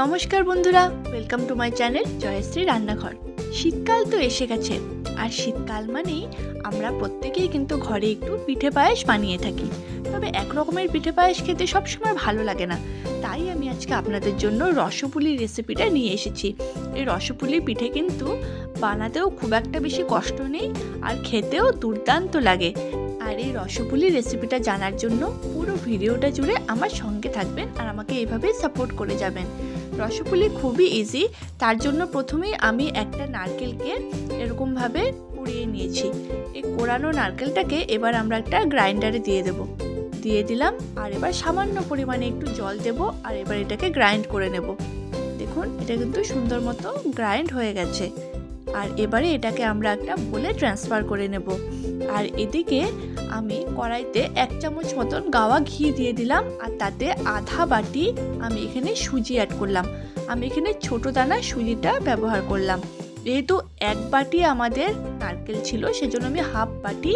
নমস্কার বন্ধুরা, welcome to my channel Joyshree Rannaghar. শীতকাল তো এসে গেছে, আর শীতকাল মানেই আমরা প্রত্যেকেই কিন্তু ঘরে একটু পিঠে পায়েস বানিয়ে থাকি। তবে এক রকমের পিঠে পায়েস খেতে সবসময় ভালো লাগে না, তাই আমি আজকে আপনাদের জন্য রসপুলির রেসিপিটা নিয়ে এসেছি। এই রসপুলি পিঠে কিন্তু বানাতেও খুব একটা বেশি কষ্ট নেই, আর খেতেও দুর্দান্ত লাগে। আর এই রসপুলির রেসিপিটা জানার জন্য পুরো ভিডিওটা জুড়ে আমার সঙ্গে থাকবেন আর আমাকে এইভাবে সাপোর্ট করে যাবেন। রসপুলি খুবই ইজি, তার জন্য প্রথমেই আমি একটা নারকেলকে এরকমভাবে কুড়িয়ে নিয়েছি। এই কোড়ানো নারকেলটাকে এবার আমরা একটা গ্রাইন্ডারে দিয়ে দিলাম, আর এবার সামান্য পরিমাণে একটু জল দেব, আর এবার এটাকে গ্রাইন্ড করে নেব। দেখুন, এটা কিন্তু সুন্দর মতো গ্রাইন্ড হয়ে গেছে। আর এবারে এটাকে আমরা একটা বোলে ট্রান্সফার করে নেব। আর এদিকে আমি কড়াইতে 1 চামচ মতন গাওয়া ঘি দিয়ে দিলাম, আর তাতে আধা বাটি আমি এখানে সুজি অ্যাড করলাম। আমি এখানে ছোট দানা সুজিটা ব্যবহার করলাম। যেহেতু 1 বাটি আমাদের নারকেল ছিল, সেজন্য আমি হাফ বাটি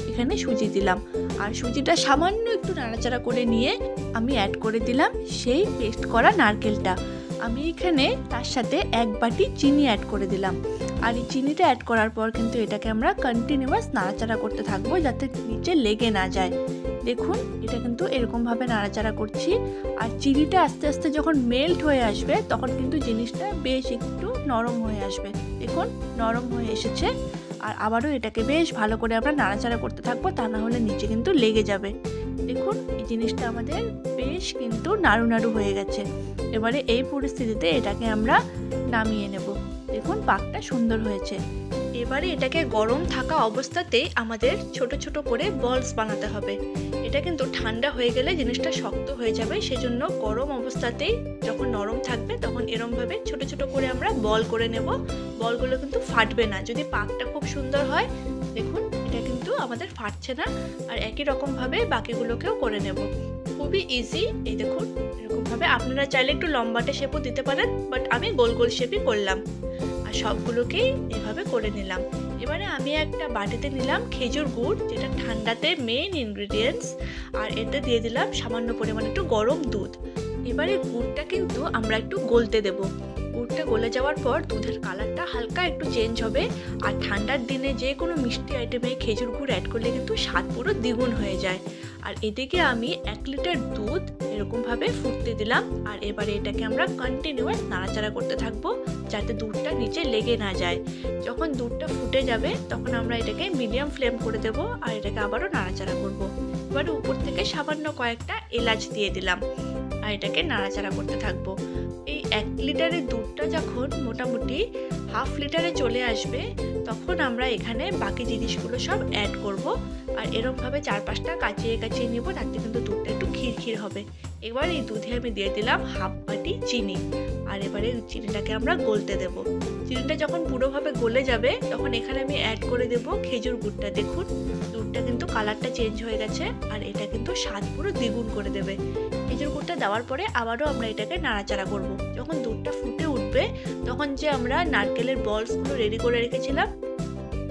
এখানে সুজি দিলাম। আর সুজিটা সামান্য একটু নাড়াচাড়া করে নিয়ে আমি অ্যাড করে দিলাম সেই পেস্ট করা নারকেলটা। আমি এখানে তার সাথে 1 বাটি চিনি অ্যাড করে দিলাম। আর এই চিনিটা অ্যাড করার পর কিন্তু এটাকে আমরা কন্টিনিউয়াস নাড়াচাড়া করতে থাকবো, যাতে নিচে লেগে না যায়। দেখুন, এটা কিন্তু এরকমভাবে নাড়াচাড়া করছি। আর চিনিটা আস্তে আস্তে যখন মেল্ট হয়ে আসবে, তখন কিন্তু জিনিসটা বেশ একটু নরম হয়ে আসবে। দেখুন, নরম হয়ে এসেছে। আর আবারও এটাকে বেশ ভালো করে আমরা নাড়াচাড়া করতে থাকবো, তা না হলে নিচে কিন্তু লেগে যাবে। দেখুন, এই জিনিসটা আমাদের বেশ কিন্তু নাড়ু নাড়ু হয়ে গেছে। এবারে এই পরিস্থিতিতে এটাকে আমরা নামিয়ে নেব। দেখুন, পাকটা সুন্দর হয়েছে। এবারে এটাকে গরম থাকা অবস্থাতেই আমাদের ছোট ছোট করে বলস বানাতে হবে। এটা কিন্তু ঠান্ডা হয়ে গেলে জিনিসটা শক্ত হয়ে যাবে, সেজন্য গরম অবস্থাতেই যখন নরম থাকবে তখন এরমভাবে ছোট ছোট করে আমরা বল করে নেব। বলগুলো কিন্তু ফাটবে না যদি পাকটা খুব সুন্দর হয়। দেখুন, এটা কিন্তু আমাদের ফাটছে না। আর একই রকমভাবে বাকিগুলোকেও করে নেব। খুবই ইজি। এই দেখুন, এরকমভাবে আপনারা চাইলে একটু লম্বাটে শেপও দিতে পারেন, বাট আমি গোল গোল শেপই করলাম। আর সবগুলোকেই এভাবে করে নিলাম। এবারে আমি একটা বাটিতে নিলাম খেজুর গুড়, যেটা ঠান্ডাতে মেইন ইনগ্রিডিয়েন্টস। আর এতে দিয়ে দিলাম সামান্য পরিমাণে একটু গরম দুধ। এবারে গুড়টা কিন্তু আমরা একটু গলতে দেব। গুড়টা গলে যাওয়ার পর দুধের কালারটা হালকা একটু চেঞ্জ হবে। আর ঠান্ডার দিনে যে কোনো মিষ্টি আইটেমে খেজুর গুড় অ্যাড করলে কিন্তু স্বাদ পুরো দ্বিগুণ হয়ে যায়। আর এদিকে আমি 1 লিটার দুধ এরকমভাবে ফুটতে দিলাম। আর এবারে এটাকে আমরা কন্টিনিউয়াস নাড়াচাড়া করতে থাকবো, যাতে দুধটা নিচে লেগে না যায়। যখন দুধটা ফুটে যাবে তখন আমরা এটাকে মিডিয়াম ফ্লেম করে দেবো, আর এটাকে আবারও নাড়াচাড়া করব। এবারে উপর থেকে সামান্য কয়েকটা এলাচ দিয়ে দিলাম, আর এটাকে নাড়াচাড়া করতে থাকবো। এই 1 লিটারের দুধটা যখন মোটামুটি হাফ লিটারে চলে আসবে, তখন আমরা এখানে বাকি জিনিসগুলো সব অ্যাড করব। আর এরকমভাবে 4-5টা কাচিয়ে নিব, তাতে কিন্তু দুধটা একটু ক্ষীর হবে। এবার এই দুধে আমি দিয়ে দিলাম হাফ বাটি চিনি। আর এবারে চিনিটাকে আমরা গলতে দেব। চিনিটা যখন পুরোভাবে গলে যাবে, তখন এখানে আমি অ্যাড করে দেব খেজুর গুড়টা। দেখুন, দুধটা কিন্তু কালারটা চেঞ্জ হয়ে গেছে, আর এটা কিন্তু স্বাদ পুরো দ্বিগুণ করে দেবে। খেজুর গুড়টা দেওয়ার পরে আবারও আমরা এটাকে নাড়াচাড়া করব। যখন দুধটা ফুটে উঠবে, তখন যে আমরা নারকেলের বলসগুলো রেডি করে রেখেছিলাম,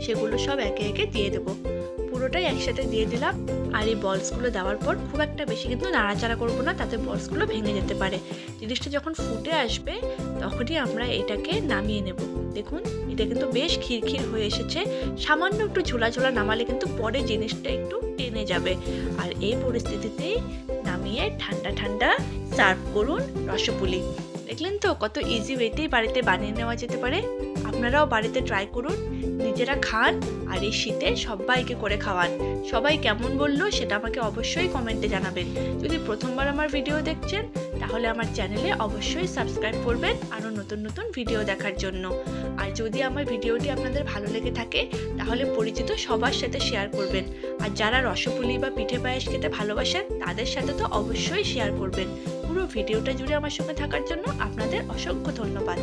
সেগুলো সব একে একে দিয়ে দেবো। পুরোটাই একসাথে দিয়ে দিলাম। আর এই বলসগুলো দেওয়ার পর খুব একটা বেশি কিন্তু নাড়াচাড়া করবো না, তাতে বলসগুলো ভেঙে যেতে পারে। জিনিসটা যখন ফুটে আসবে, তখনই আমরা এটাকে নামিয়ে নেব। দেখুন, এটা কিন্তু বেশ ক্ষীর হয়ে এসেছে। সামান্য একটু ঝোলা ঝোলা নামালে কিন্তু পরে জিনিসটা একটু টেনে যাবে। আর এই পরিস্থিতিতেই নামিয়ে ঠান্ডা ঠান্ডা সার্ভ করুন রসপুলি। দেখলেন তো কত ইজি ওয়েতেই বাড়িতে বানিয়ে নেওয়া যেতে পারে। আপনারাও বাড়িতে ট্রাই করুন, নিজেরা খান, আর এই শীতে সবাইকে করে খাওয়ান। সবাই কেমন বললো সেটা আমাকে অবশ্যই কমেন্টে জানাবেন। যদি প্রথমবার আমার ভিডিও দেখছেন, তাহলে আমার চ্যানেলে অবশ্যই সাবস্ক্রাইব করবেন আরও নতুন নতুন ভিডিও দেখার জন্য। আর যদি আমার ভিডিওটি আপনাদের ভালো লেগে থাকে, তাহলে পরিচিত সবার সাথে শেয়ার করবেন। আর যারা রসপুলি বা পিঠে পায়েস খেতে ভালোবাসেন, তাদের সাথে তো অবশ্যই শেয়ার করবেন। পুরো ভিডিওটা জুড়ে আমার সঙ্গে থাকার জন্য আপনাদের অসংখ্য ধন্যবাদ।